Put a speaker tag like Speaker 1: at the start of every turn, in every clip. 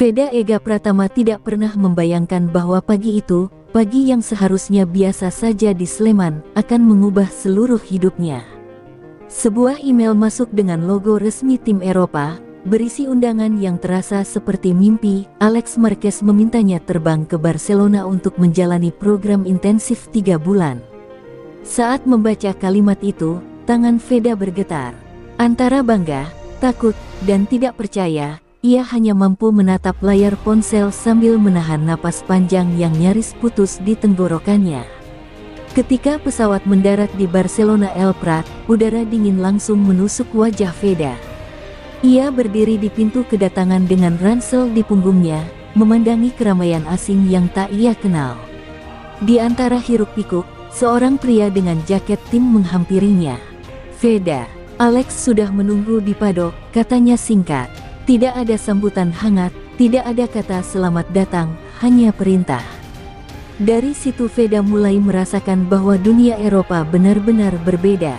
Speaker 1: Veda Ega Pratama tidak pernah membayangkan bahwa pagi itu, pagi yang seharusnya biasa saja di Sleman, akan mengubah seluruh hidupnya. Sebuah email masuk dengan logo resmi tim Eropa, berisi undangan yang terasa seperti mimpi. Alex Marquez memintanya terbang ke Barcelona untuk menjalani program intensif 3 bulan. Saat membaca kalimat itu, tangan Veda bergetar. Antara bangga, takut, dan tidak percaya, ia hanya mampu menatap layar ponsel sambil menahan napas panjang yang nyaris putus di tenggorokannya. Ketika pesawat mendarat di Barcelona El Prat, udara dingin langsung menusuk wajah Veda. Ia berdiri di pintu kedatangan dengan ransel di punggungnya, memandangi keramaian asing yang tak ia kenal. Di antara hiruk-pikuk, seorang pria dengan jaket tim menghampirinya. "Veda, Alex sudah menunggu di padok," katanya singkat. Tidak ada sambutan hangat, tidak ada kata selamat datang, hanya perintah. Dari situ Veda mulai merasakan bahwa dunia Eropa benar-benar berbeda.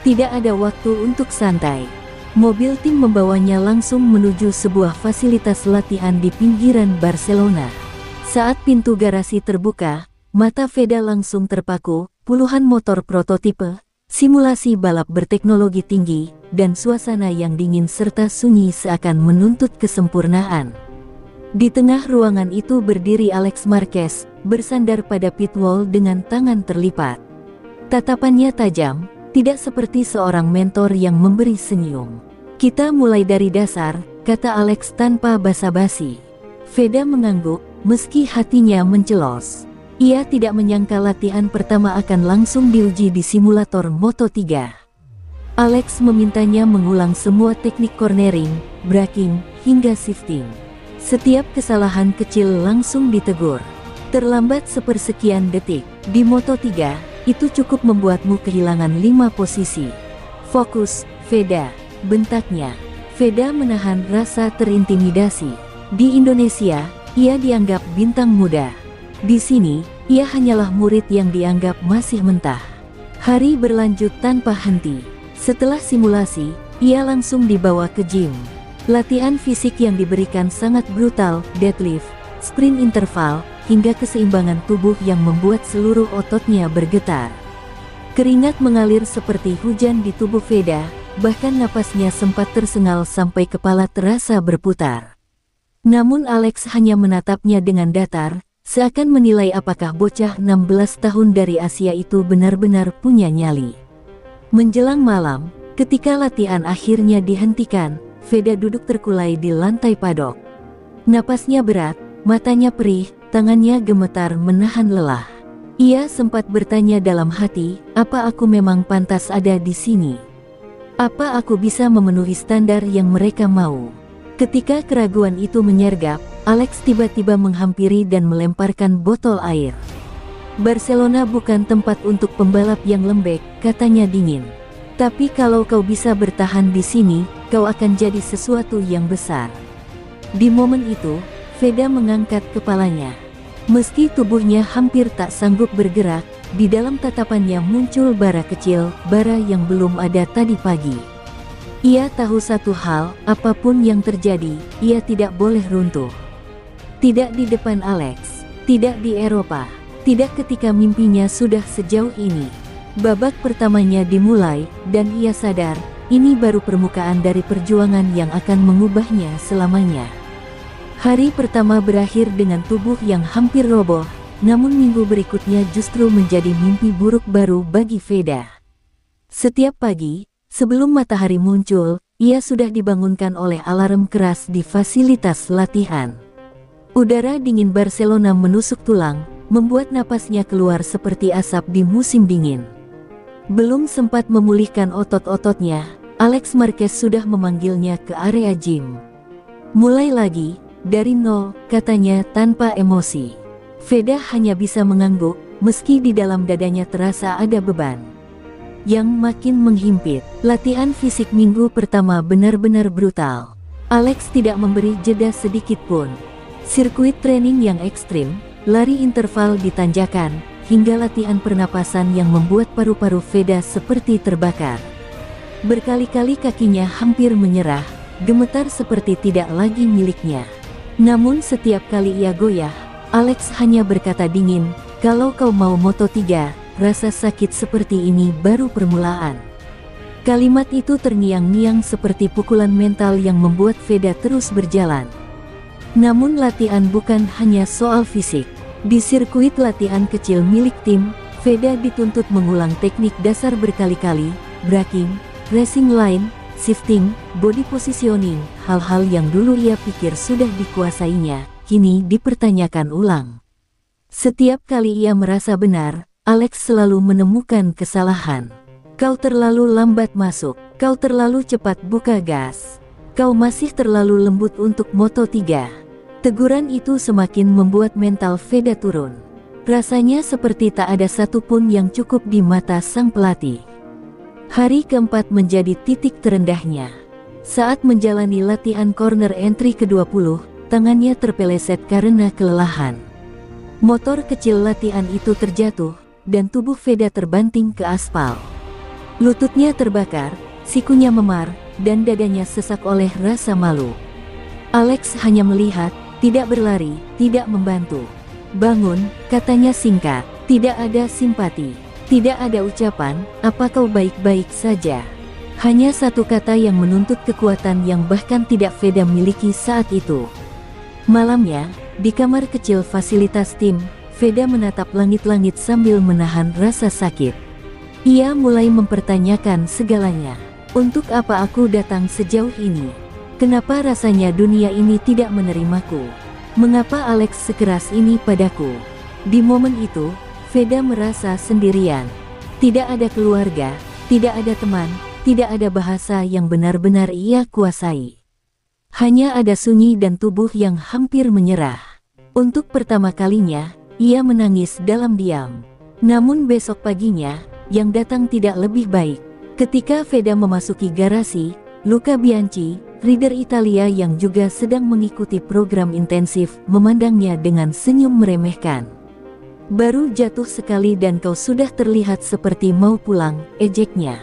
Speaker 1: Tidak ada waktu untuk santai. Mobil tim membawanya langsung menuju sebuah fasilitas latihan di pinggiran Barcelona. Saat pintu garasi terbuka, mata Veda langsung terpaku. Puluhan motor prototipe, simulasi balap berteknologi tinggi, dan suasana yang dingin serta sunyi seakan menuntut kesempurnaan. Di tengah ruangan itu berdiri Alex Marquez, bersandar pada pit wall dengan tangan terlipat. Tatapannya tajam, tidak seperti seorang mentor yang memberi senyum. "Kita mulai dari dasar," kata Alex tanpa basa-basi. Veda mengangguk, meski hatinya mencelos. Ia tidak menyangka latihan pertama akan langsung diuji di simulator Moto3. Alex memintanya mengulang semua teknik cornering, braking, hingga shifting. Setiap kesalahan kecil langsung ditegur. "Terlambat sepersekian detik. Di Moto3, itu cukup membuatmu kehilangan 5 posisi. Fokus, Veda," bentaknya. Veda menahan rasa terintimidasi. Di Indonesia, ia dianggap bintang muda. Di sini, ia hanyalah murid yang dianggap masih mentah. Hari berlanjut tanpa henti. Setelah simulasi, ia langsung dibawa ke gym. Latihan fisik yang diberikan sangat brutal, deadlift, sprint interval, hingga keseimbangan tubuh yang membuat seluruh ototnya bergetar. Keringat mengalir seperti hujan di tubuh Veda, bahkan napasnya sempat tersengal sampai kepala terasa berputar. Namun Alex hanya menatapnya dengan datar, seakan menilai apakah bocah 16 tahun dari Asia itu benar-benar punya nyali. Menjelang malam, ketika latihan akhirnya dihentikan, Veda duduk terkulai di lantai padok. Napasnya berat, matanya perih, tangannya gemetar menahan lelah. Ia sempat bertanya dalam hati, apa aku memang pantas ada di sini? Apa aku bisa memenuhi standar yang mereka mau? Ketika keraguan itu menyergap, Alex tiba-tiba menghampiri dan melemparkan botol air. "Barcelona bukan tempat untuk pembalap yang lembek," katanya dingin. "Tapi kalau kau bisa bertahan di sini, kau akan jadi sesuatu yang besar." Di momen itu, Veda mengangkat kepalanya. Meski tubuhnya hampir tak sanggup bergerak, di dalam tatapannya muncul bara kecil, bara yang belum ada tadi pagi. Ia tahu satu hal, apapun yang terjadi, ia tidak boleh runtuh. Tidak di depan Alex, tidak di Eropa. Tidak ketika mimpinya sudah sejauh ini. Babak pertamanya dimulai, dan ia sadar, ini baru permukaan dari perjuangan yang akan mengubahnya selamanya. Hari pertama berakhir dengan tubuh yang hampir roboh, namun minggu berikutnya justru menjadi mimpi buruk baru bagi Veda. Setiap pagi, sebelum matahari muncul, ia sudah dibangunkan oleh alarm keras di fasilitas latihan. Udara dingin Barcelona menusuk tulang, membuat napasnya keluar seperti asap di musim dingin. Belum sempat memulihkan otot-ototnya, Alex Marquez sudah memanggilnya ke area gym. "Mulai lagi, dari nol," katanya tanpa emosi. Veda hanya bisa mengangguk, meski di dalam dadanya terasa ada beban yang makin menghimpit. Latihan fisik minggu pertama benar-benar brutal. Alex tidak memberi jeda sedikit pun. Sirkuit training yang ekstrim, lari interval di tanjakan, hingga latihan pernapasan yang membuat paru-paru Veda seperti terbakar. Berkali-kali kakinya hampir menyerah, gemetar seperti tidak lagi miliknya. Namun setiap kali ia goyah, Alex hanya berkata dingin, "Kalau kau mau Moto3, rasa sakit seperti ini baru permulaan." Kalimat itu terngiang-ngiang seperti pukulan mental yang membuat Veda terus berjalan. Namun latihan bukan hanya soal fisik. Di sirkuit latihan kecil milik tim, Veda dituntut mengulang teknik dasar berkali-kali, braking, racing line, shifting, body positioning, hal-hal yang dulu ia pikir sudah dikuasainya, kini dipertanyakan ulang. Setiap kali ia merasa benar, Alex selalu menemukan kesalahan. "Kau terlalu lambat masuk, kau terlalu cepat buka gas, kau masih terlalu lembut untuk Moto3." Teguran itu semakin membuat mental Veda turun. Rasanya seperti tak ada satupun yang cukup di mata sang pelatih. Hari keempat menjadi titik terendahnya. Saat menjalani latihan corner entry ke-20, tangannya terpeleset karena kelelahan. Motor kecil latihan itu terjatuh, dan tubuh Veda terbanting ke aspal. Lututnya terbakar, sikunya memar, dan dadanya sesak oleh rasa malu. Alex hanya melihat, tidak berlari, tidak membantu. "Bangun," katanya singkat, tidak ada simpati. Tidak ada ucapan, "Apa kau baik-baik saja?" Hanya satu kata yang menuntut kekuatan yang bahkan tidak Veda miliki saat itu. Malamnya, di kamar kecil fasilitas tim, Veda menatap langit-langit sambil menahan rasa sakit. Ia mulai mempertanyakan segalanya. Untuk apa aku datang sejauh ini? Kenapa rasanya dunia ini tidak menerimaku? Mengapa Alex sekeras ini padaku? Di momen itu, Veda merasa sendirian. Tidak ada keluarga, tidak ada teman, tidak ada bahasa yang benar-benar ia kuasai. Hanya ada sunyi dan tubuh yang hampir menyerah. Untuk pertama kalinya, ia menangis dalam diam. Namun besok paginya, yang datang tidak lebih baik. Ketika Veda memasuki garasi, Luca Bianchi, rider Italia yang juga sedang mengikuti program intensif, memandangnya dengan senyum meremehkan. "Baru jatuh sekali dan kau sudah terlihat seperti mau pulang," ejeknya.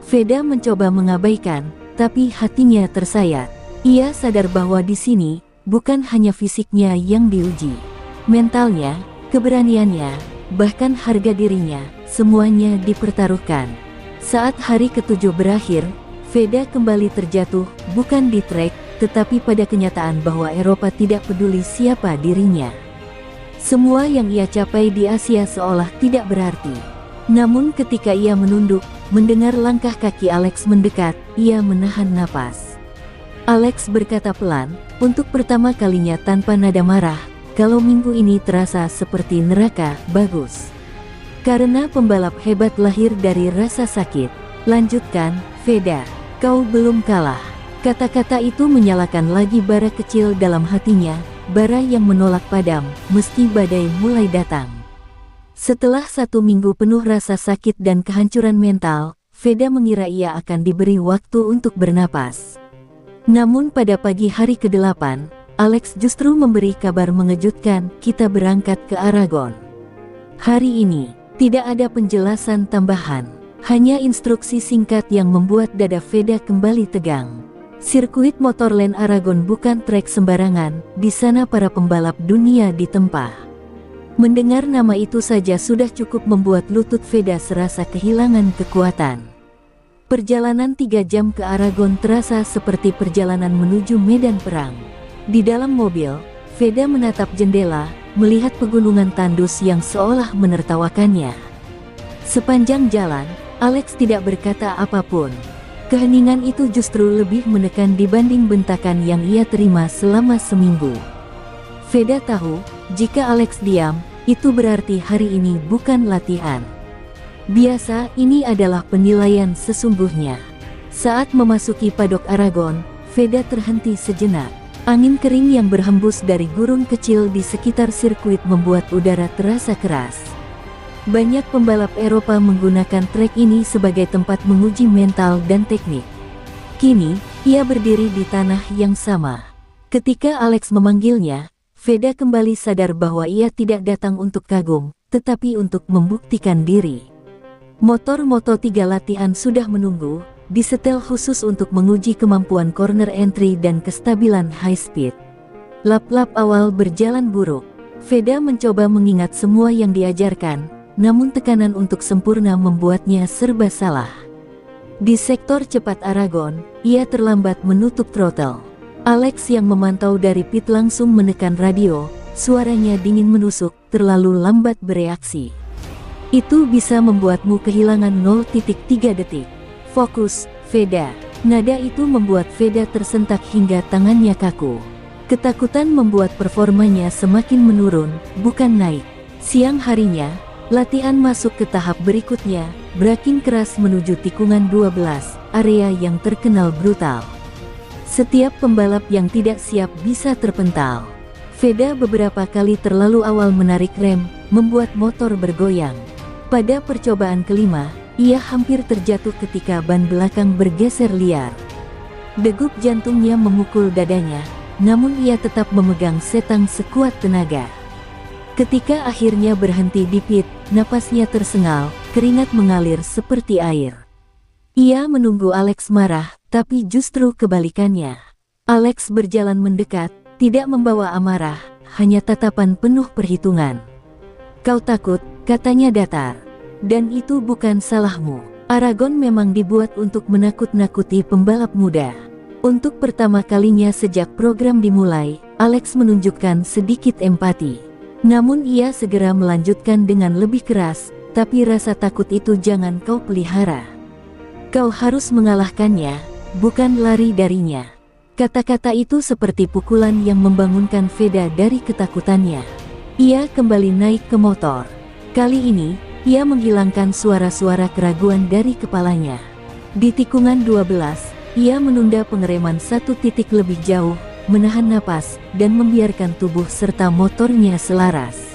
Speaker 1: Veda mencoba mengabaikan, tapi hatinya tersayat. Ia sadar bahwa di sini, bukan hanya fisiknya yang diuji. Mentalnya, keberaniannya, bahkan harga dirinya, semuanya dipertaruhkan. Saat hari ke-7 berakhir, Veda kembali terjatuh, bukan di trek, tetapi pada kenyataan bahwa Eropa tidak peduli siapa dirinya. Semua yang ia capai di Asia seolah tidak berarti. Namun ketika ia menunduk, mendengar langkah kaki Alex mendekat, ia menahan napas. Alex berkata pelan, untuk pertama kalinya tanpa nada marah, "Kalau minggu ini terasa seperti neraka, bagus. Karena pembalap hebat lahir dari rasa sakit." "Lanjutkan, Veda. Kau belum kalah." Kata-kata itu menyalakan lagi bara kecil dalam hatinya, bara yang menolak padam, meski badai mulai datang. Setelah 1 minggu penuh rasa sakit dan kehancuran mental, Veda mengira ia akan diberi waktu untuk bernapas. Namun pada pagi hari ke-8, Alex justru memberi kabar mengejutkan, "Kita berangkat ke Aragon hari ini." Tidak ada penjelasan tambahan, hanya instruksi singkat yang membuat dada Veda kembali tegang. Sirkuit Motorland Aragon bukan trek sembarangan, di sana para pembalap dunia ditempa. Mendengar nama itu saja sudah cukup membuat lutut Veda serasa kehilangan kekuatan. Perjalanan 3 jam ke Aragon terasa seperti perjalanan menuju medan perang. Di dalam mobil, Veda menatap jendela, melihat pegunungan tandus yang seolah menertawakannya. Sepanjang jalan, Alex tidak berkata apapun. Keheningan itu justru lebih menekan dibanding bentakan yang ia terima selama seminggu. Veda tahu, jika Alex diam, itu berarti hari ini bukan latihan biasa, ini adalah penilaian sesungguhnya. Saat memasuki padok Aragon, Veda terhenti sejenak. Angin kering yang berhembus dari gurun kecil di sekitar sirkuit membuat udara terasa keras. Banyak pembalap Eropa menggunakan trek ini sebagai tempat menguji mental dan teknik. Kini, ia berdiri di tanah yang sama. Ketika Alex memanggilnya, Veda kembali sadar bahwa ia tidak datang untuk kagum, tetapi untuk membuktikan diri. Motor Moto3 latihan sudah menunggu, disetel khusus untuk menguji kemampuan corner entry dan kestabilan high speed. Lap-lap awal berjalan buruk. Veda mencoba mengingat semua yang diajarkan, namun tekanan untuk sempurna membuatnya serba salah. Di sektor cepat Aragon, ia terlambat menutup throttle. Alex yang memantau dari pit langsung menekan radio, suaranya dingin menusuk, terlalu lambat bereaksi. Itu bisa membuatmu kehilangan 0,3 detik. Fokus, Veda. Nada itu membuat Veda tersentak hingga tangannya kaku. Ketakutan membuat performanya semakin menurun, bukan naik. Siang harinya, latihan masuk ke tahap berikutnya, braking keras menuju tikungan 12, area yang terkenal brutal. Setiap pembalap yang tidak siap bisa terpental. Veda beberapa kali terlalu awal menarik rem, membuat motor bergoyang. Pada percobaan kelima, ia hampir terjatuh ketika ban belakang bergeser liar. Degup jantungnya memukul dadanya, namun ia tetap memegang setang sekuat tenaga. Ketika akhirnya berhenti di pit, napasnya tersengal, keringat mengalir seperti air. Ia menunggu Alex marah, tapi justru kebalikannya. Alex berjalan mendekat, tidak membawa amarah, hanya tatapan penuh perhitungan. "Kau takut," katanya datar. "Dan itu bukan salahmu. Aragon memang dibuat untuk menakut-nakuti pembalap muda." Untuk pertama kalinya sejak program dimulai, Alex menunjukkan sedikit empati. Namun ia segera melanjutkan dengan lebih keras, "Tapi rasa takut itu jangan kau pelihara. Kau harus mengalahkannya, bukan lari darinya." Kata-kata itu seperti pukulan yang membangunkan Veda dari ketakutannya. Ia kembali naik ke motor. Kali ini, ia menghilangkan suara-suara keraguan dari kepalanya. Di tikungan 12, ia menunda pengereman 1 titik lebih jauh, menahan napas, dan membiarkan tubuh serta motornya selaras.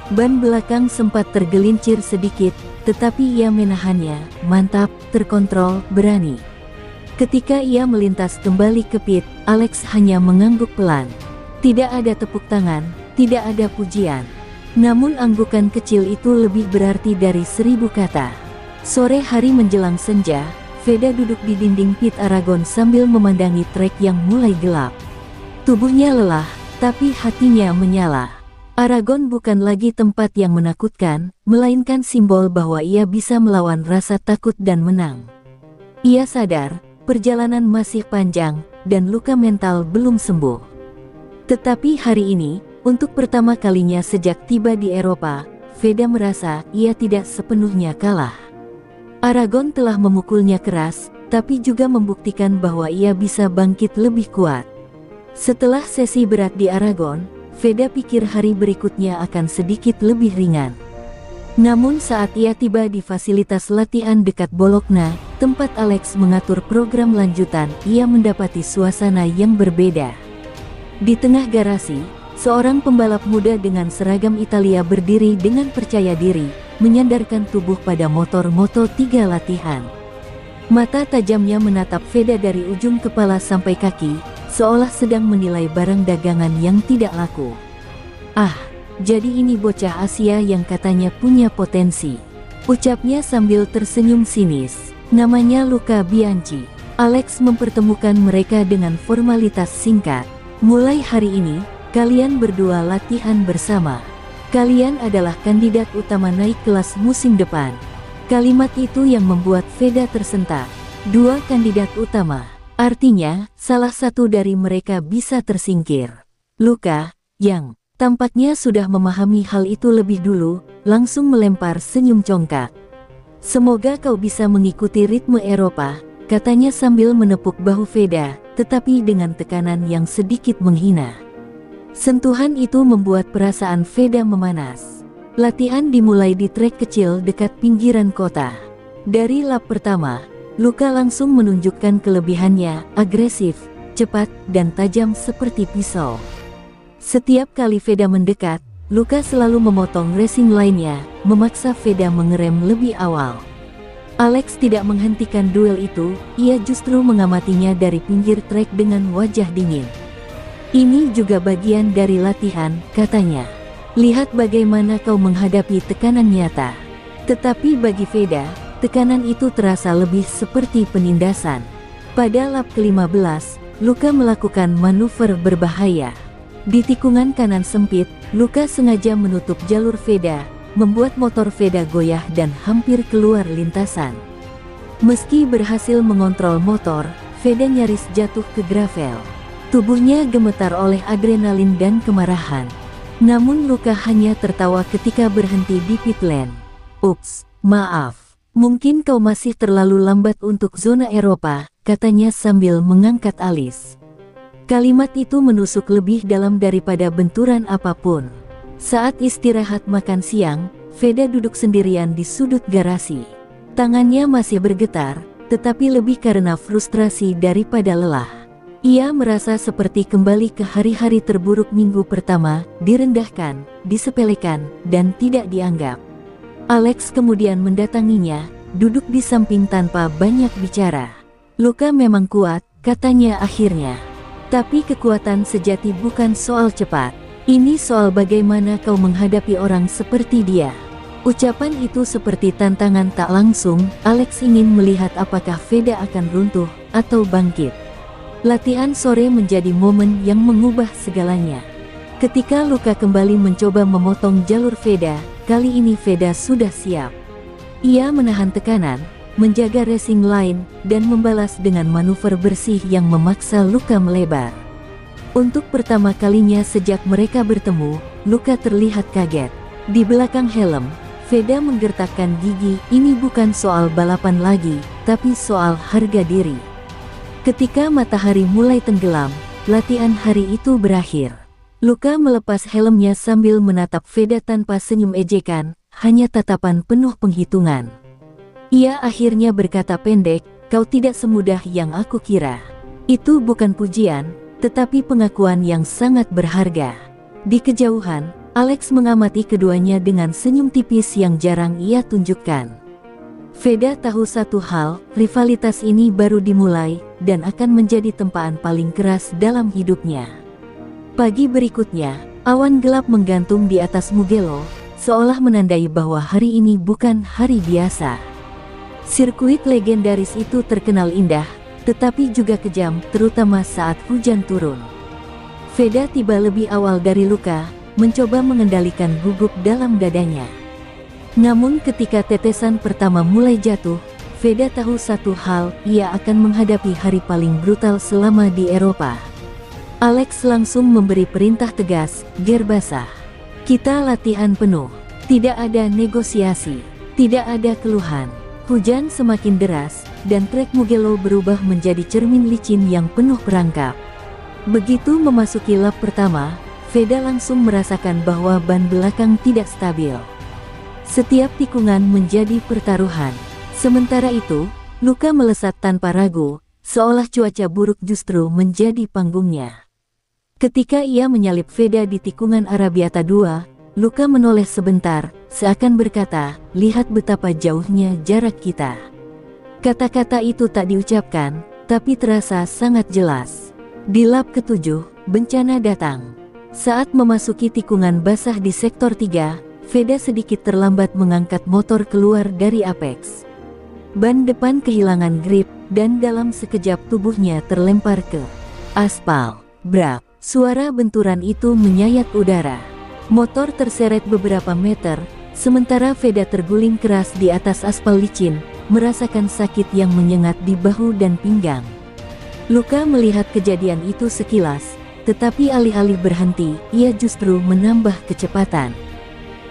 Speaker 1: Ban belakang sempat tergelincir sedikit, tetapi ia menahannya, mantap, terkontrol, berani. Ketika ia melintas kembali ke pit, Alex hanya mengangguk pelan. Tidak ada tepuk tangan, tidak ada pujian. Namun anggukan kecil itu lebih berarti dari 1000 kata. Sore hari menjelang senja, Veda duduk di dinding pit Aragon sambil memandangi trek yang mulai gelap. Tubuhnya lelah, tapi hatinya menyala. Aragon bukan lagi tempat yang menakutkan, melainkan simbol bahwa ia bisa melawan rasa takut dan menang. Ia sadar, perjalanan masih panjang, dan luka mental belum sembuh. Tetapi hari ini, untuk pertama kalinya sejak tiba di Eropa, Veda merasa ia tidak sepenuhnya kalah. Aragon telah memukulnya keras, tapi juga membuktikan bahwa ia bisa bangkit lebih kuat. Setelah sesi berat di Aragon, Veda pikir hari berikutnya akan sedikit lebih ringan. Namun saat ia tiba di fasilitas latihan dekat Bologna, tempat Alex mengatur program lanjutan, ia mendapati suasana yang berbeda. Di tengah garasi, seorang pembalap muda dengan seragam Italia berdiri dengan percaya diri, menyandarkan tubuh pada motor Moto3 latihan. Mata tajamnya menatap Veda dari ujung kepala sampai kaki, seolah sedang menilai barang dagangan yang tidak laku. "Ah, jadi ini bocah Asia yang katanya punya potensi," ucapnya sambil tersenyum sinis. "Namanya Luca Bianchi." Alex mempertemukan mereka dengan formalitas singkat. "Mulai hari ini, kalian berdua latihan bersama. Kalian adalah kandidat utama naik kelas musim depan." Kalimat itu yang membuat Veda tersentak. 2 kandidat utama. Artinya, salah satu dari mereka bisa tersingkir. Luca, yang tampaknya sudah memahami hal itu lebih dulu, langsung melempar senyum congkak. "Semoga kau bisa mengikuti ritme Eropa," katanya sambil menepuk bahu Veda, tetapi dengan tekanan yang sedikit menghina. Sentuhan itu membuat perasaan Veda memanas. Latihan dimulai di trek kecil dekat pinggiran kota. Dari lap pertama, Luca langsung menunjukkan kelebihannya, agresif, cepat, dan tajam seperti pisau. Setiap kali Veda mendekat, Luca selalu memotong racing line-nya, memaksa Veda mengerem lebih awal. Alex tidak menghentikan duel itu, ia justru mengamatinya dari pinggir trek dengan wajah dingin. "Ini juga bagian dari latihan," katanya. "Lihat bagaimana kau menghadapi tekanan nyata." Tetapi bagi Veda, tekanan itu terasa lebih seperti penindasan. Pada lap ke-15, Luca melakukan manuver berbahaya. Di tikungan kanan sempit, Luka sengaja menutup jalur Veda, membuat motor Veda goyah dan hampir keluar lintasan. Meski berhasil mengontrol motor, Veda nyaris jatuh ke gravel. Tubuhnya gemetar oleh adrenalin dan kemarahan. Namun Luka hanya tertawa ketika berhenti di pit lane. "Ups, maaf. Mungkin kau masih terlalu lambat untuk zona Eropa," katanya sambil mengangkat alis. Kalimat itu menusuk lebih dalam daripada benturan apapun. Saat istirahat makan siang, Veda duduk sendirian di sudut garasi. Tangannya masih bergetar, tetapi lebih karena frustrasi daripada lelah. Ia merasa seperti kembali ke hari-hari terburuk minggu pertama, direndahkan, disepelekan, dan tidak dianggap. Alex kemudian mendatanginya, duduk di samping tanpa banyak bicara. "Luka memang kuat," katanya akhirnya. "Tapi kekuatan sejati bukan soal cepat. Ini soal bagaimana kau menghadapi orang seperti dia." Ucapan itu seperti tantangan tak langsung. Alex ingin melihat apakah Veda akan runtuh atau bangkit. Latihan sore menjadi momen yang mengubah segalanya. Ketika Luka kembali mencoba memotong jalur Veda, kali ini Veda sudah siap. Ia menahan tekanan, menjaga racing line, dan membalas dengan manuver bersih yang memaksa Luka melebar. Untuk pertama kalinya sejak mereka bertemu, Luka terlihat kaget. Di belakang helm, Veda menggertakkan gigi. Ini bukan soal balapan lagi, tapi soal harga diri. Ketika matahari mulai tenggelam, latihan hari itu berakhir. Luka melepas helmnya sambil menatap Veda tanpa senyum ejekan, hanya tatapan penuh penghitungan. Ia akhirnya berkata pendek, "Kau tidak semudah yang aku kira." Itu bukan pujian, tetapi pengakuan yang sangat berharga. Di kejauhan, Alex mengamati keduanya dengan senyum tipis yang jarang ia tunjukkan. Veda tahu satu hal, rivalitas ini baru dimulai, dan akan menjadi tempaan paling keras dalam hidupnya. Pagi berikutnya, awan gelap menggantung di atas Mugello, seolah menandai bahwa hari ini bukan hari biasa. Sirkuit legendaris itu terkenal indah, tetapi juga kejam, terutama saat hujan turun. Veda tiba lebih awal dari Luka, mencoba mengendalikan gugup dalam dadanya. Namun ketika tetesan pertama mulai jatuh, Veda tahu satu hal, ia akan menghadapi hari paling brutal selama di Eropa. Alex langsung memberi perintah tegas, "Gear basah. Kita latihan penuh. Tidak ada negosiasi. Tidak ada keluhan." Hujan semakin deras, dan trek Mugello berubah menjadi cermin licin yang penuh perangkap. Begitu memasuki lap pertama, Veda langsung merasakan bahwa ban belakang tidak stabil. Setiap tikungan menjadi pertaruhan. Sementara itu, Luka melesat tanpa ragu, seolah cuaca buruk justru menjadi panggungnya. Ketika ia menyalip Veda di tikungan Arabiata 2, Luka menoleh sebentar, seakan berkata, "Lihat betapa jauhnya jarak kita." Kata-kata itu tak diucapkan, tapi terasa sangat jelas. Di lap ke-7, bencana datang. Saat memasuki tikungan basah di sektor 3, Veda sedikit terlambat mengangkat motor keluar dari apex. Ban depan kehilangan grip, dan dalam sekejap tubuhnya terlempar ke aspal. Brak! Suara benturan itu menyayat udara. Motor terseret beberapa meter, sementara Veda terguling keras di atas aspal licin, merasakan sakit yang menyengat di bahu dan pinggang. Luka melihat kejadian itu sekilas, tetapi alih-alih berhenti, ia justru menambah kecepatan.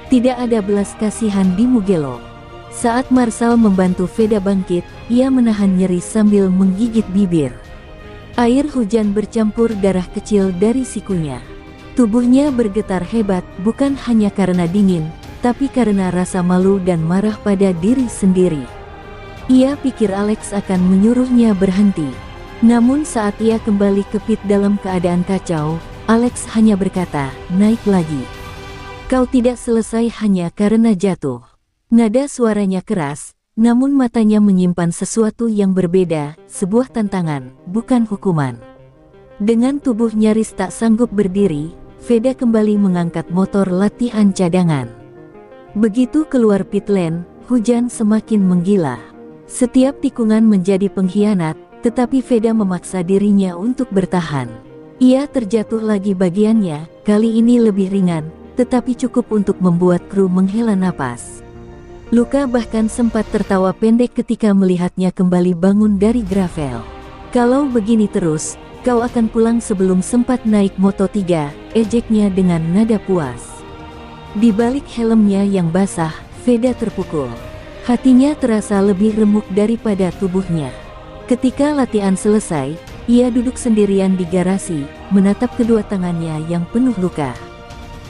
Speaker 1: Tidak ada belas kasihan di Mugello. Saat Marshall membantu Veda bangkit, ia menahan nyeri sambil menggigit bibir. Air hujan bercampur darah kecil dari sikunya. Tubuhnya bergetar hebat, bukan hanya karena dingin, tapi karena rasa malu dan marah pada diri sendiri. Ia pikir Alex akan menyuruhnya berhenti. Namun saat ia kembali ke pit dalam keadaan kacau, Alex hanya berkata, "Naik lagi. Kau tidak selesai hanya karena jatuh." Nada suaranya keras, namun matanya menyimpan sesuatu yang berbeda, sebuah tantangan, bukan hukuman. Dengan tubuh nyaris tak sanggup berdiri, Veda kembali mengangkat motor latihan cadangan. Begitu keluar pit lane, hujan semakin menggila. Setiap tikungan menjadi pengkhianat, tetapi Veda memaksa dirinya untuk bertahan. Ia terjatuh lagi bagiannya, kali ini lebih ringan, tetapi cukup untuk membuat kru menghela napas. Luka bahkan sempat tertawa pendek ketika melihatnya kembali bangun dari gravel. "Kalau begini terus, kau akan pulang sebelum sempat naik Moto3, ejeknya dengan nada puas. Di balik helmnya yang basah, Veda terpukul. Hatinya terasa lebih remuk daripada tubuhnya. Ketika latihan selesai, ia duduk sendirian di garasi, menatap kedua tangannya yang penuh luka.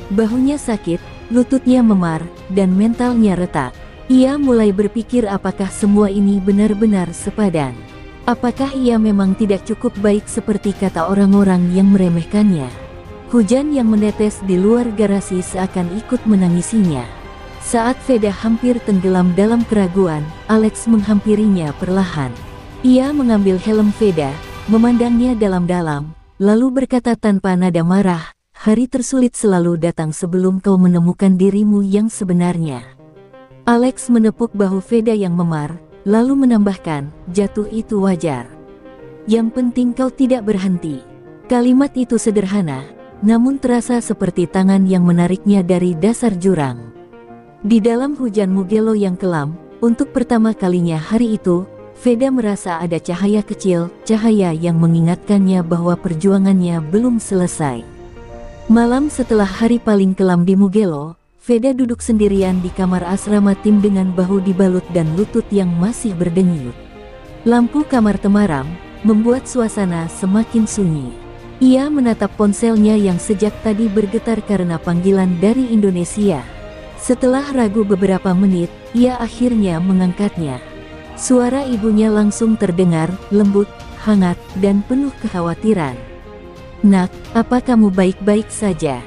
Speaker 1: Bahunya sakit, lututnya memar, dan mentalnya retak. Ia mulai berpikir apakah semua ini benar-benar sepadan. Apakah ia memang tidak cukup baik seperti kata orang-orang yang meremehkannya? Hujan yang menetes di luar garasi seakan ikut menangisinya. Saat Veda hampir tenggelam dalam keraguan, Alex menghampirinya perlahan. Ia mengambil helm Veda, memandangnya dalam-dalam, lalu berkata tanpa nada marah, "Hari tersulit selalu datang sebelum kau menemukan dirimu yang sebenarnya." Alex menepuk bahu Veda yang memar, lalu menambahkan, "Jatuh itu wajar. Yang penting kau tidak berhenti." Kalimat itu sederhana, namun terasa seperti tangan yang menariknya dari dasar jurang. Di dalam hujan Mugello yang kelam, untuk pertama kalinya hari itu, Veda merasa ada cahaya kecil, cahaya yang mengingatkannya bahwa perjuangannya belum selesai. Malam setelah hari paling kelam di Mugello, Veda duduk sendirian di kamar asrama tim dengan bahu dibalut dan lutut yang masih berdenyut. Lampu kamar temaram, membuat suasana semakin sunyi. Ia menatap ponselnya yang sejak tadi bergetar karena panggilan dari Indonesia. Setelah ragu beberapa menit, ia akhirnya mengangkatnya. Suara ibunya langsung terdengar, lembut, hangat, dan penuh kekhawatiran. "Nak, apa kamu baik-baik saja?"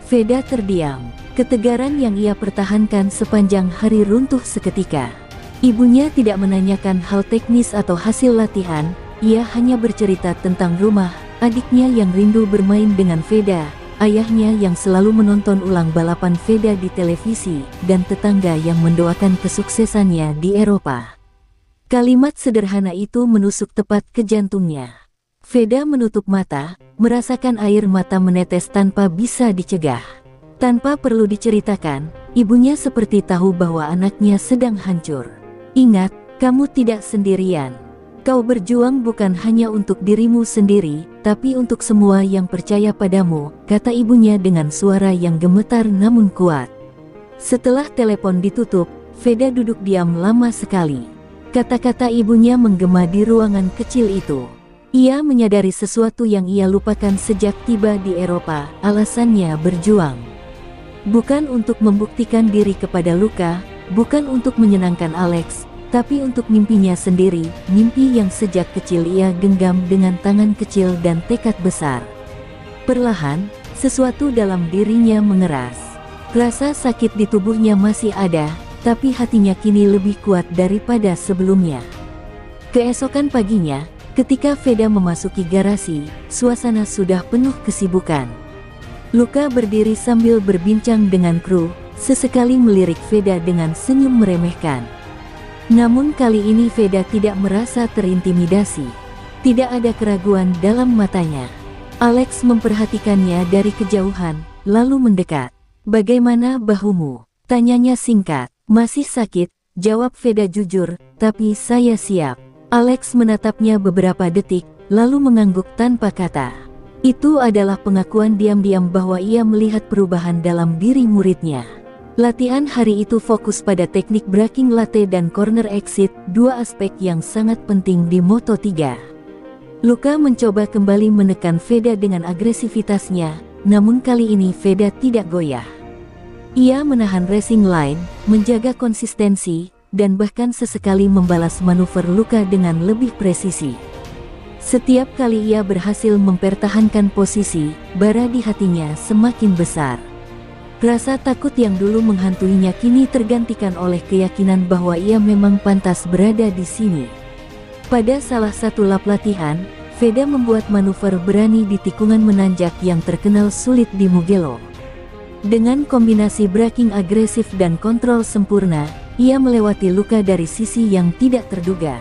Speaker 1: Veda terdiam. Ketegaran yang ia pertahankan sepanjang hari runtuh seketika. Ibunya tidak menanyakan hal teknis atau hasil latihan, ia hanya bercerita tentang rumah, adiknya yang rindu bermain dengan Veda, ayahnya yang selalu menonton ulang balapan Veda di televisi, dan tetangga yang mendoakan kesuksesannya di Eropa. Kalimat sederhana itu menusuk tepat ke jantungnya. Veda menutup mata, merasakan air mata menetes tanpa bisa dicegah. Tanpa perlu diceritakan, ibunya seperti tahu bahwa anaknya sedang hancur. "Ingat, kamu tidak sendirian. Kau berjuang bukan hanya untuk dirimu sendiri, tapi untuk semua yang percaya padamu," kata ibunya dengan suara yang gemetar namun kuat. Setelah telepon ditutup, Veda duduk diam lama sekali. Kata-kata ibunya menggema di ruangan kecil itu. Ia menyadari sesuatu yang ia lupakan sejak tiba di Eropa, alasannya berjuang. Bukan untuk membuktikan diri kepada Luka, bukan untuk menyenangkan Alex, tapi untuk mimpinya sendiri, mimpi yang sejak kecil ia genggam dengan tangan kecil dan tekad besar. Perlahan, sesuatu dalam dirinya mengeras. Rasa sakit di tubuhnya masih ada, tapi hatinya kini lebih kuat daripada sebelumnya. Keesokan paginya, ketika Veda memasuki garasi, suasana sudah penuh kesibukan. Luka berdiri sambil berbincang dengan kru, sesekali melirik Veda dengan senyum meremehkan. Namun kali ini Veda tidak merasa terintimidasi. Tidak ada keraguan dalam matanya. Alex memperhatikannya dari kejauhan, lalu mendekat. "Bagaimana bahumu?" tanyanya singkat. "Masih sakit," jawab Veda jujur, "tapi saya siap." Alex menatapnya beberapa detik, lalu mengangguk tanpa kata. Itu adalah pengakuan diam-diam bahwa ia melihat perubahan dalam diri muridnya. Latihan hari itu fokus pada teknik braking latte dan corner exit, dua aspek yang sangat penting di Moto3. Luka mencoba kembali menekan Veda dengan agresivitasnya, namun kali ini Veda tidak goyah. Ia menahan racing line, menjaga konsistensi, dan bahkan sesekali membalas manuver Luka dengan lebih presisi. Setiap kali ia berhasil mempertahankan posisi, bara di hatinya semakin besar. Rasa takut yang dulu menghantuinya kini tergantikan oleh keyakinan bahwa ia memang pantas berada di sini. Pada salah satu lap latihan, Veda membuat manuver berani di tikungan menanjak yang terkenal sulit di Mugello. Dengan kombinasi braking agresif dan kontrol sempurna, ia melewati Luka dari sisi yang tidak terduga.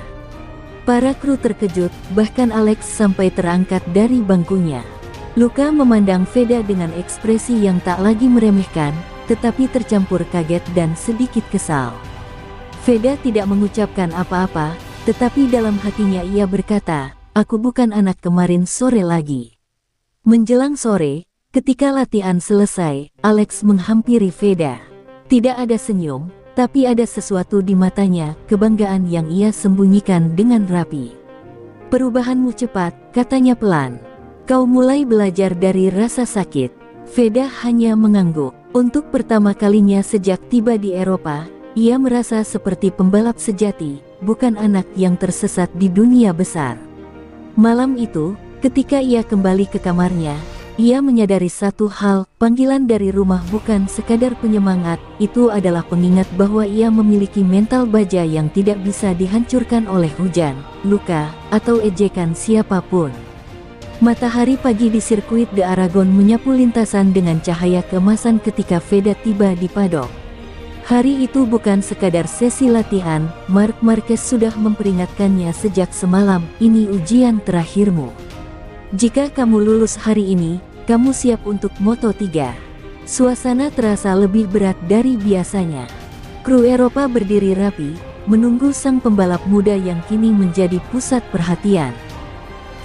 Speaker 1: Para kru terkejut, bahkan Alex sampai terangkat dari bangkunya. Luka memandang Veda dengan ekspresi yang tak lagi meremehkan, tetapi tercampur kaget dan sedikit kesal. Veda tidak mengucapkan apa-apa, tetapi dalam hatinya ia berkata, "Aku bukan anak kemarin sore lagi." Menjelang sore, ketika latihan selesai, Alex menghampiri Veda. Tidak ada senyum, tapi ada sesuatu di matanya, kebanggaan yang ia sembunyikan dengan rapi. "Perubahanmu cepat," katanya pelan. "Kau mulai belajar dari rasa sakit." Veda hanya mengangguk. Untuk pertama kalinya sejak tiba di Eropa, ia merasa seperti pembalap sejati, bukan anak yang tersesat di dunia besar. Malam itu, ketika ia kembali ke kamarnya, ia menyadari satu hal, panggilan dari rumah bukan sekadar penyemangat, itu adalah pengingat bahwa ia memiliki mental baja yang tidak bisa dihancurkan oleh hujan, luka, atau ejekan siapapun. Matahari pagi di sirkuit de Aragon menyapu lintasan dengan cahaya keemasan ketika Veda tiba di padok. Hari itu bukan sekadar sesi latihan, Marc Marquez sudah memperingatkannya sejak semalam, "Ini ujian terakhirmu. Jika kamu lulus hari ini, kamu siap untuk Moto3." Suasana terasa lebih berat dari biasanya. Kru Eropa berdiri rapi, menunggu sang pembalap muda yang kini menjadi pusat perhatian.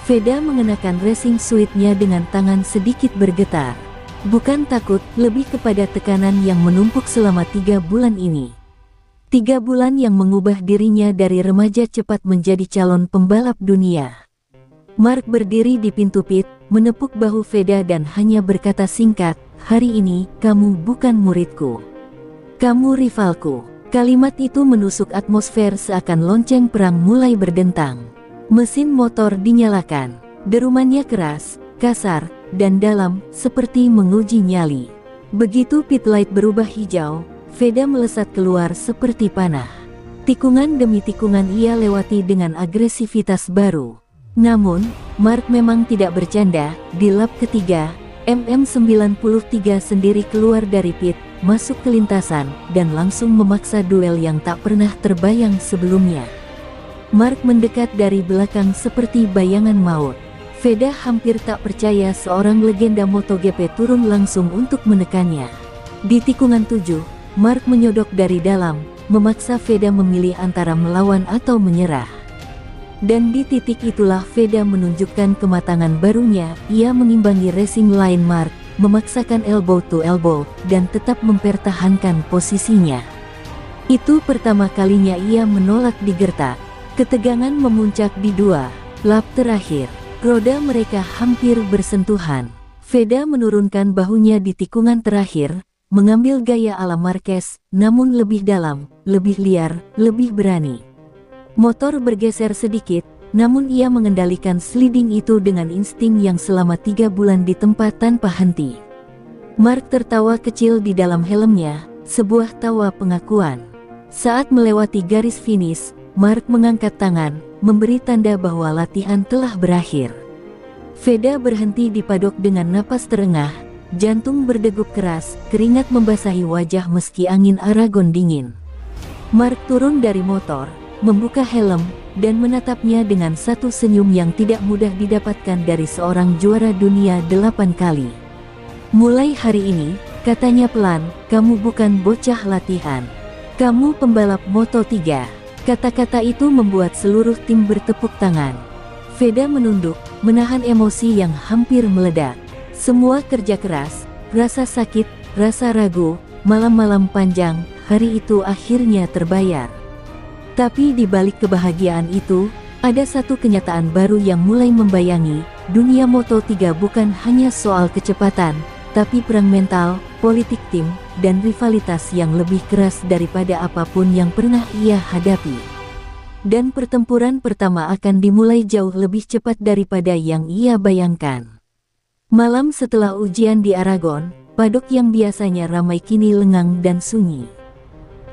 Speaker 1: Veda mengenakan racing suit-nya dengan tangan sedikit bergetar. Bukan takut, lebih kepada tekanan yang menumpuk selama 3 bulan ini. 3 bulan yang mengubah dirinya dari remaja cepat menjadi calon pembalap dunia. Marc berdiri di pintu pit, menepuk bahu Veda dan hanya berkata singkat, "Hari ini, kamu bukan muridku. Kamu rivalku." Kalimat itu menusuk atmosfer seakan lonceng perang mulai berdentang. Mesin motor dinyalakan. Derumannya keras, kasar, dan dalam, seperti menguji nyali. Begitu pit light berubah hijau, Veda melesat keluar seperti panah. Tikungan demi tikungan ia lewati dengan agresivitas baru. Namun, Marc memang tidak bercanda. Di lap ketiga, MM93 sendiri keluar dari pit, masuk ke lintasan, dan langsung memaksa duel yang tak pernah terbayang sebelumnya. Marc mendekat dari belakang seperti bayangan maut. Veda hampir tak percaya seorang legenda MotoGP turun langsung untuk menekannya. Di tikungan 7, Marc menyodok dari dalam, memaksa Veda memilih antara melawan atau menyerah. Dan di titik itulah Veda menunjukkan kematangan barunya. Ia mengimbangi racing line Marc, memaksakan elbow to elbow, dan tetap mempertahankan posisinya. Itu pertama kalinya ia menolak digertak. Ketegangan memuncak di 2 lap terakhir. Roda mereka hampir bersentuhan. Veda menurunkan bahunya di tikungan terakhir, mengambil gaya ala Marquez, namun lebih dalam, lebih liar, lebih berani. Motor bergeser sedikit, namun ia mengendalikan sliding itu dengan insting yang selama 3 bulan di tempat tanpa henti. Marc tertawa kecil di dalam helmnya, sebuah tawa pengakuan. Saat melewati garis finish, Marc mengangkat tangan, memberi tanda bahwa latihan telah berakhir. Veda berhenti di padok dengan napas terengah, jantung berdegup keras, keringat membasahi wajah meski angin Aragon dingin. Marc turun dari motor, membuka helm, dan menatapnya dengan satu senyum yang tidak mudah didapatkan dari seorang juara dunia 8 kali. "Mulai hari ini," katanya pelan, "kamu bukan bocah latihan. Kamu pembalap Moto3." Kata-kata itu membuat seluruh tim bertepuk tangan. Veda menunduk, menahan emosi yang hampir meledak. Semua kerja keras, rasa sakit, rasa ragu, malam-malam panjang, hari itu akhirnya terbayar. Tapi di balik kebahagiaan itu, ada satu kenyataan baru yang mulai membayangi. Dunia Moto3 bukan hanya soal kecepatan, tapi perang mental, politik tim, dan rivalitas yang lebih keras daripada apapun yang pernah ia hadapi. Dan pertempuran pertama akan dimulai jauh lebih cepat daripada yang ia bayangkan. Malam setelah ujian di Aragon, padok yang biasanya ramai kini lengang dan sunyi.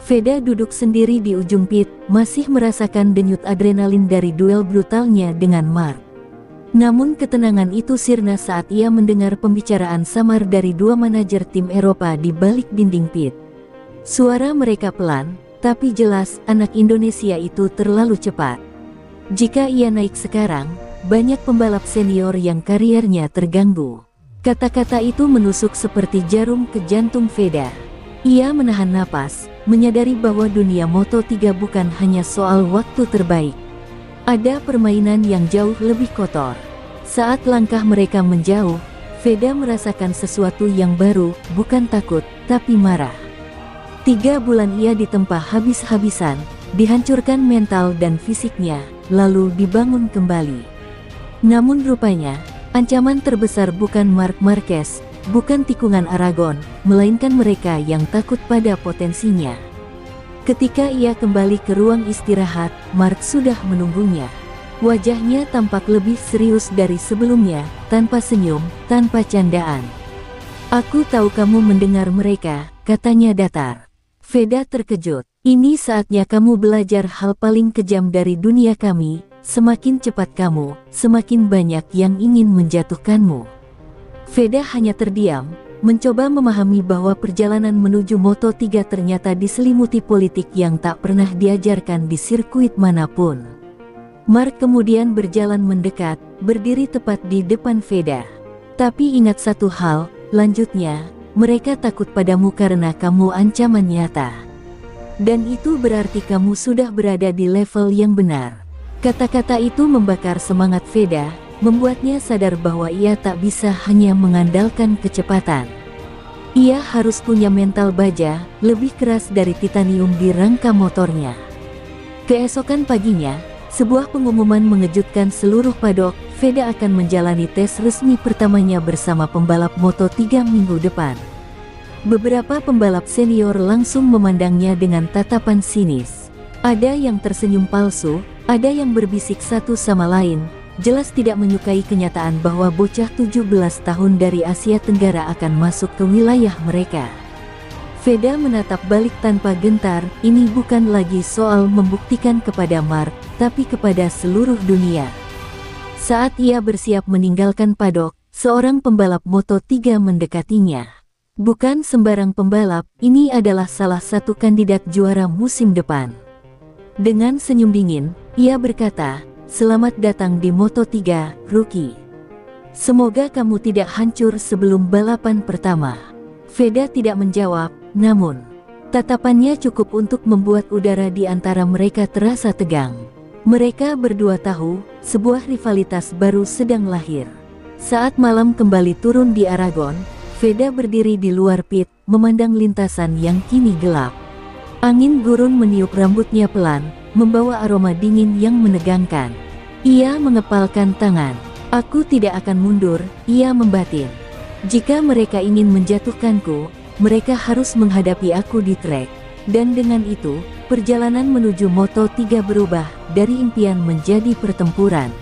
Speaker 1: Veda duduk sendiri di ujung pit, masih merasakan denyut adrenalin dari duel brutalnya dengan Marc. Namun ketenangan itu sirna saat ia mendengar pembicaraan samar dari 2 manajer tim Eropa di balik dinding pit. Suara mereka pelan, tapi jelas, anak Indonesia itu terlalu cepat. Jika ia naik sekarang, banyak pembalap senior yang kariernya terganggu. Kata-kata itu menusuk seperti jarum ke jantung Veda. Ia menahan napas, menyadari bahwa dunia Moto3 bukan hanya soal waktu terbaik. Ada permainan yang jauh lebih kotor. Saat langkah mereka menjauh, Veda merasakan sesuatu yang baru, bukan takut, tapi marah. 3 bulan ia ditempa habis-habisan, dihancurkan mental dan fisiknya, lalu dibangun kembali. Namun rupanya, ancaman terbesar bukan Marc Marquez, bukan tikungan Aragon, melainkan mereka yang takut pada potensinya. Ketika ia kembali ke ruang istirahat, Marc sudah menunggunya. Wajahnya tampak lebih serius dari sebelumnya, tanpa senyum, tanpa candaan. "Aku tahu kamu mendengar mereka," katanya datar. Veda terkejut. "Ini saatnya kamu belajar hal paling kejam dari dunia kami. Semakin cepat kamu, semakin banyak yang ingin menjatuhkanmu." Veda hanya terdiam, mencoba memahami bahwa perjalanan menuju Moto3 ternyata diselimuti politik yang tak pernah diajarkan di sirkuit manapun. Marc kemudian berjalan mendekat, berdiri tepat di depan Veda. "Tapi ingat satu hal," lanjutnya, "mereka takut padamu karena kamu ancaman nyata. Dan itu berarti kamu sudah berada di level yang benar." Kata-kata itu membakar semangat Veda, membuatnya sadar bahwa ia tak bisa hanya mengandalkan kecepatan. Ia harus punya mental baja, lebih keras dari titanium di rangka motornya. Keesokan paginya, sebuah pengumuman mengejutkan seluruh padok. Veda akan menjalani tes resmi pertamanya bersama pembalap Moto3 minggu depan. Beberapa pembalap senior langsung memandangnya dengan tatapan sinis. Ada yang tersenyum palsu, ada yang berbisik satu sama lain, jelas tidak menyukai kenyataan bahwa bocah 17 tahun dari Asia Tenggara akan masuk ke wilayah mereka. Veda menatap balik tanpa gentar. Ini bukan lagi soal membuktikan kepada Marc, tapi kepada seluruh dunia. Saat ia bersiap meninggalkan padok, seorang pembalap Moto3 mendekatinya. Bukan sembarang pembalap, ini adalah salah satu kandidat juara musim depan. Dengan senyum dingin, ia berkata, "Selamat datang di Moto3, rookie. Semoga kamu tidak hancur sebelum balapan pertama." Veda tidak menjawab, namun tatapannya cukup untuk membuat udara di antara mereka terasa tegang. Mereka berdua tahu, sebuah rivalitas baru sedang lahir. Saat malam kembali turun di Aragon, Veda berdiri di luar pit, memandang lintasan yang kini gelap. Angin gurun meniup rambutnya pelan, membawa aroma dingin yang menegangkan. Ia mengepalkan tangan. "Aku tidak akan mundur," ia membatin. "Jika mereka ingin menjatuhkanku, mereka harus menghadapi aku di trek." Dan dengan itu, perjalanan menuju Moto3 berubah dari impian menjadi pertempuran.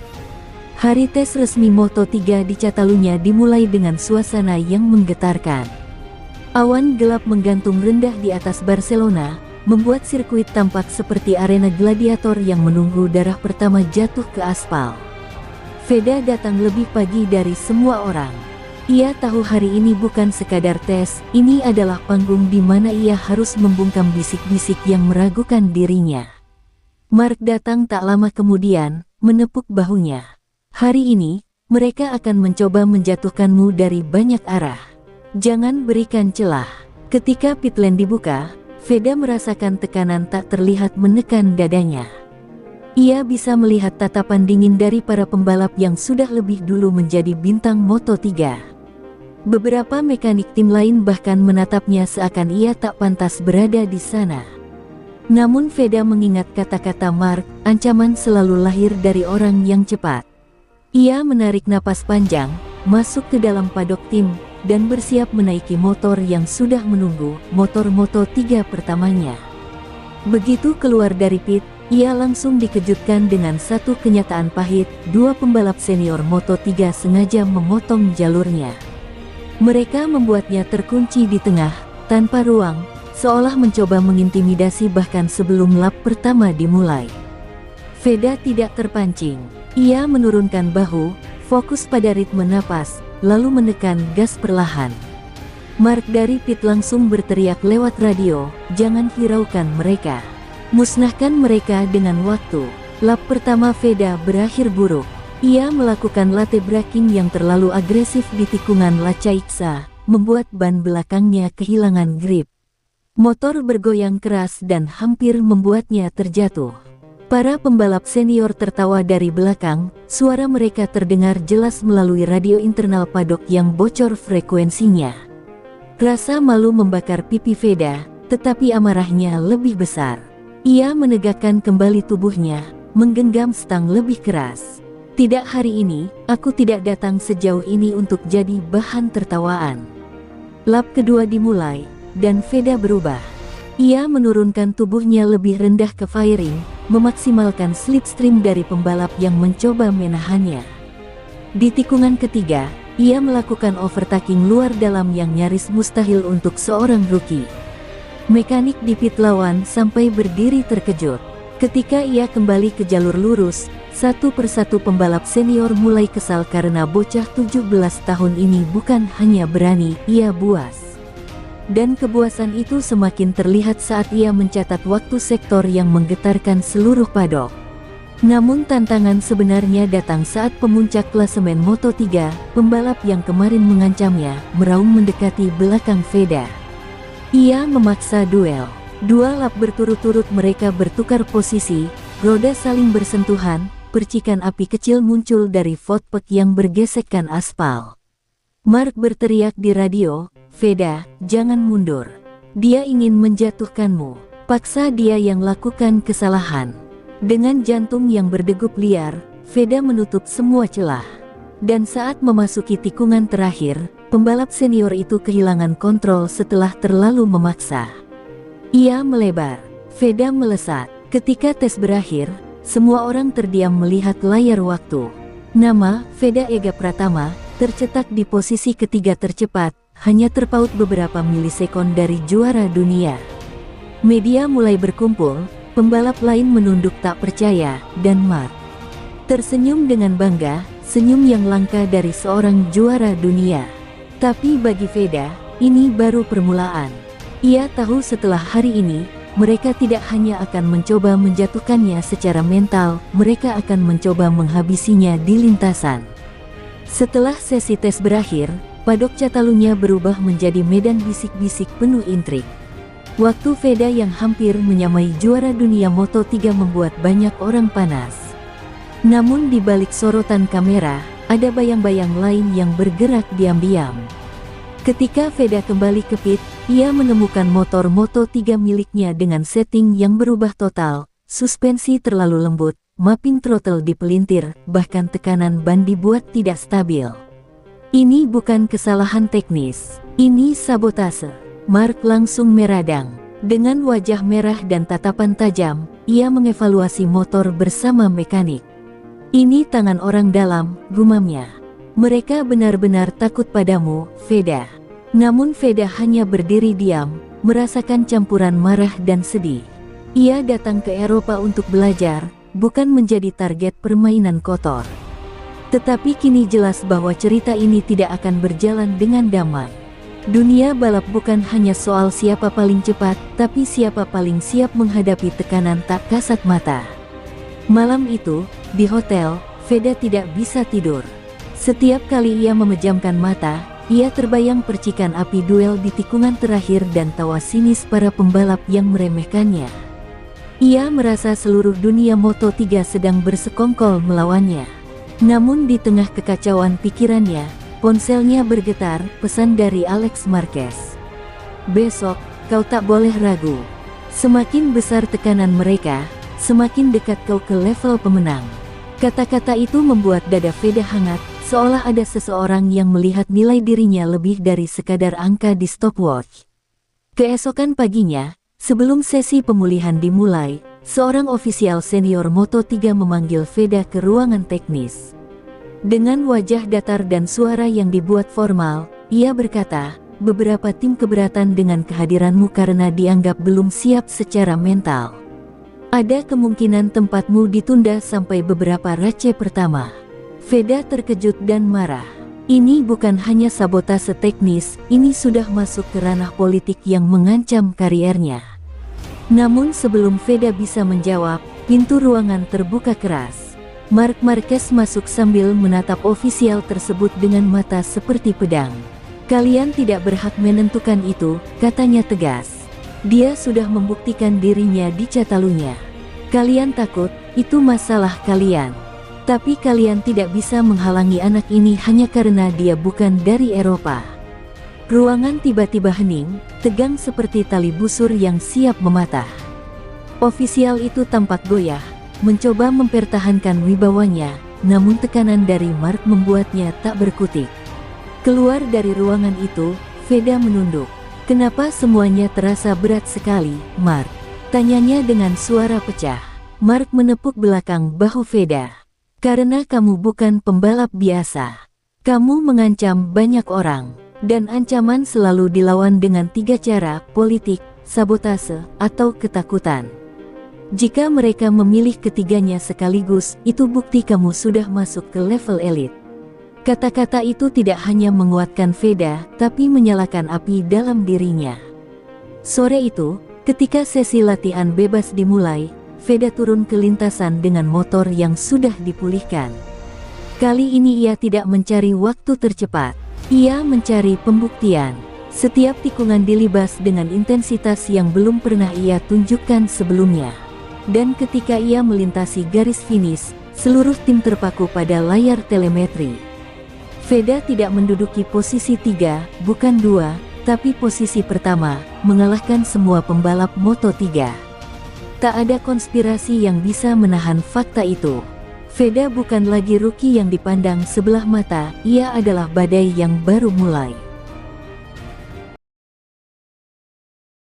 Speaker 1: Hari tes resmi Moto3 di Catalunya dimulai dengan suasana yang menggetarkan. Awan gelap menggantung rendah di atas Barcelona, membuat sirkuit tampak seperti arena gladiator yang menunggu darah pertama jatuh ke aspal. Veda datang lebih pagi dari semua orang. Ia tahu hari ini bukan sekadar tes, ini adalah panggung di mana ia harus membungkam bisik-bisik yang meragukan dirinya. Marc datang tak lama kemudian, menepuk bahunya. "Hari ini, mereka akan mencoba menjatuhkanmu dari banyak arah. Jangan berikan celah." Ketika pit lane dibuka, Veda merasakan tekanan tak terlihat menekan dadanya. Ia bisa melihat tatapan dingin dari para pembalap yang sudah lebih dulu menjadi bintang Moto3. Beberapa mekanik tim lain bahkan menatapnya seakan ia tak pantas berada di sana. Namun Veda mengingat kata-kata Marc, ancaman selalu lahir dari orang yang cepat. Ia menarik napas panjang, masuk ke dalam padok tim, dan bersiap menaiki motor yang sudah menunggu, motor Moto3 pertamanya. Begitu keluar dari pit, ia langsung dikejutkan dengan satu kenyataan pahit. 2 pembalap senior Moto3 sengaja memotong jalurnya. Mereka membuatnya terkunci di tengah, tanpa ruang, seolah mencoba mengintimidasi bahkan sebelum lap pertama dimulai. Veda tidak terpancing. Ia menurunkan bahu, fokus pada ritme napas, lalu menekan gas perlahan. Marc dari pit langsung berteriak lewat radio, "Jangan hiraukan mereka. Musnahkan mereka dengan waktu." Lap pertama Veda berakhir buruk. Ia melakukan latte braking yang terlalu agresif di tikungan Lachaiksa, membuat ban belakangnya kehilangan grip. Motor bergoyang keras dan hampir membuatnya terjatuh. Para pembalap senior tertawa dari belakang, suara mereka terdengar jelas melalui radio internal paddock yang bocor frekuensinya. Rasa malu membakar pipi Veda, tetapi amarahnya lebih besar. Ia menegakkan kembali tubuhnya, menggenggam stang lebih keras. Tidak, hari ini, aku tidak datang sejauh ini untuk jadi bahan tertawaan. Lap kedua dimulai, dan Veda berubah. Ia menurunkan tubuhnya lebih rendah ke firing, memaksimalkan slipstream dari pembalap yang mencoba menahannya. Di tikungan ketiga, ia melakukan overtaking luar dalam yang nyaris mustahil untuk seorang rookie. Mekanik di pit lawan sampai berdiri terkejut. Ketika ia kembali ke jalur lurus, satu persatu pembalap senior mulai kesal karena bocah 17 tahun ini bukan hanya berani, ia buas. Dan kebuasan itu semakin terlihat saat ia mencatat waktu sektor yang menggetarkan seluruh paddock. Namun tantangan sebenarnya datang saat pemuncak klasemen Moto3, pembalap yang kemarin mengancamnya, meraung mendekati belakang Veda. Ia memaksa duel. 2 lap berturut-turut mereka bertukar posisi, roda saling bersentuhan, percikan api kecil muncul dari fotpack yang bergesekkan aspal. Mark berteriak di radio, "Veda, jangan mundur. Dia ingin menjatuhkanmu." Paksa dia yang lakukan kesalahan. Dengan jantung yang berdegup liar, Veda menutup semua celah. Dan saat memasuki tikungan terakhir, pembalap senior itu kehilangan kontrol setelah terlalu memaksa. Ia melebar. Veda melesat. Ketika tes berakhir, semua orang terdiam melihat layar waktu. Nama Veda Ega Pratama tercetak di posisi ketiga tercepat, hanya terpaut beberapa milisekon dari juara dunia. Media mulai berkumpul, pembalap lain menunduk tak percaya, dan Mark tersenyum dengan bangga, senyum yang langka dari seorang juara dunia. Tapi bagi Veda, ini baru permulaan. Ia tahu setelah hari ini, mereka tidak hanya akan mencoba menjatuhkannya secara mental, mereka akan mencoba menghabisinya di lintasan. Setelah sesi tes berakhir, paddock Catalunya berubah menjadi medan bisik-bisik penuh intrik. Waktu Veda yang hampir menyamai juara dunia Moto3 membuat banyak orang panas. Namun di balik sorotan kamera, ada bayang-bayang lain yang bergerak diam-diam. Ketika Veda kembali ke pit, ia menemukan motor Moto3 miliknya dengan setting yang berubah total, suspensi terlalu lembut, mapping throttle di pelintir, bahkan tekanan ban dibuat tidak stabil. Ini bukan kesalahan teknis, ini sabotase. Mark langsung meradang. Dengan wajah merah dan tatapan tajam, ia mengevaluasi motor bersama mekanik. "Ini tangan orang dalam," gumamnya. "Mereka benar-benar takut padamu, Veda." Namun Veda hanya berdiri diam, merasakan campuran marah dan sedih. Ia datang ke Eropa untuk belajar, bukan menjadi target permainan kotor. Tetapi kini jelas bahwa cerita ini tidak akan berjalan dengan damai. Dunia balap bukan hanya soal siapa paling cepat, tapi siapa paling siap menghadapi tekanan tak kasat mata. Malam itu, di hotel, Veda tidak bisa tidur. Setiap kali ia memejamkan mata, ia terbayang percikan api duel di tikungan terakhir dan tawa sinis para pembalap yang meremehkannya. Ia merasa seluruh dunia Moto3 sedang bersekongkol melawannya. Namun di tengah kekacauan pikirannya, ponselnya bergetar, pesan dari Alex Marquez. "Besok, kau tak boleh ragu. Semakin besar tekanan mereka, semakin dekat kau ke level pemenang." Kata-kata itu membuat dada Veda hangat, seolah ada seseorang yang melihat nilai dirinya lebih dari sekadar angka di stopwatch. Keesokan paginya, sebelum sesi pemulihan dimulai, seorang ofisial senior Moto3 memanggil Veda ke ruangan teknis. Dengan wajah datar dan suara yang dibuat formal, ia berkata, "Beberapa tim keberatan dengan kehadiranmu karena dianggap belum siap secara mental. Ada kemungkinan tempatmu ditunda sampai beberapa race pertama." Veda terkejut dan marah. Ini bukan hanya sabotase teknis, ini sudah masuk ke ranah politik yang mengancam kariernya. Namun sebelum Veda bisa menjawab, pintu ruangan terbuka keras. Marc Marquez masuk sambil menatap ofisial tersebut dengan mata seperti pedang. "Kalian tidak berhak menentukan itu," katanya tegas. Dia sudah membuktikan dirinya di Catalunya. "Kalian takut, itu masalah kalian. Tapi kalian tidak bisa menghalangi anak ini hanya karena dia bukan dari Eropa." Ruangan tiba-tiba hening, tegang seperti tali busur yang siap mematah. Ofisial itu tampak goyah, mencoba mempertahankan wibawanya, namun tekanan dari Marc membuatnya tak berkutik. Keluar dari ruangan itu, Veda menunduk. "Kenapa semuanya terasa berat sekali, Marc?" tanyanya dengan suara pecah. Marc menepuk belakang bahu Veda. "Karena kamu bukan pembalap biasa. Kamu mengancam banyak orang, dan ancaman selalu dilawan dengan 3 cara: politik, sabotase, atau ketakutan. Jika mereka memilih ketiganya sekaligus, itu bukti kamu sudah masuk ke level elit." Kata-kata itu tidak hanya menguatkan Veda, tapi menyalakan api dalam dirinya. Sore itu, ketika sesi latihan bebas dimulai, Veda turun ke lintasan dengan motor yang sudah dipulihkan. Kali ini ia tidak mencari waktu tercepat. Ia mencari pembuktian. Setiap tikungan dilibas dengan intensitas yang belum pernah ia tunjukkan sebelumnya. Dan ketika ia melintasi garis finish, seluruh tim terpaku pada layar telemetri. Veda tidak menduduki posisi 3, bukan 2, tapi posisi pertama, mengalahkan semua pembalap Moto3. Tak ada konspirasi yang bisa menahan fakta itu. Veda bukan lagi rookie yang dipandang sebelah mata, ia adalah badai yang baru mulai.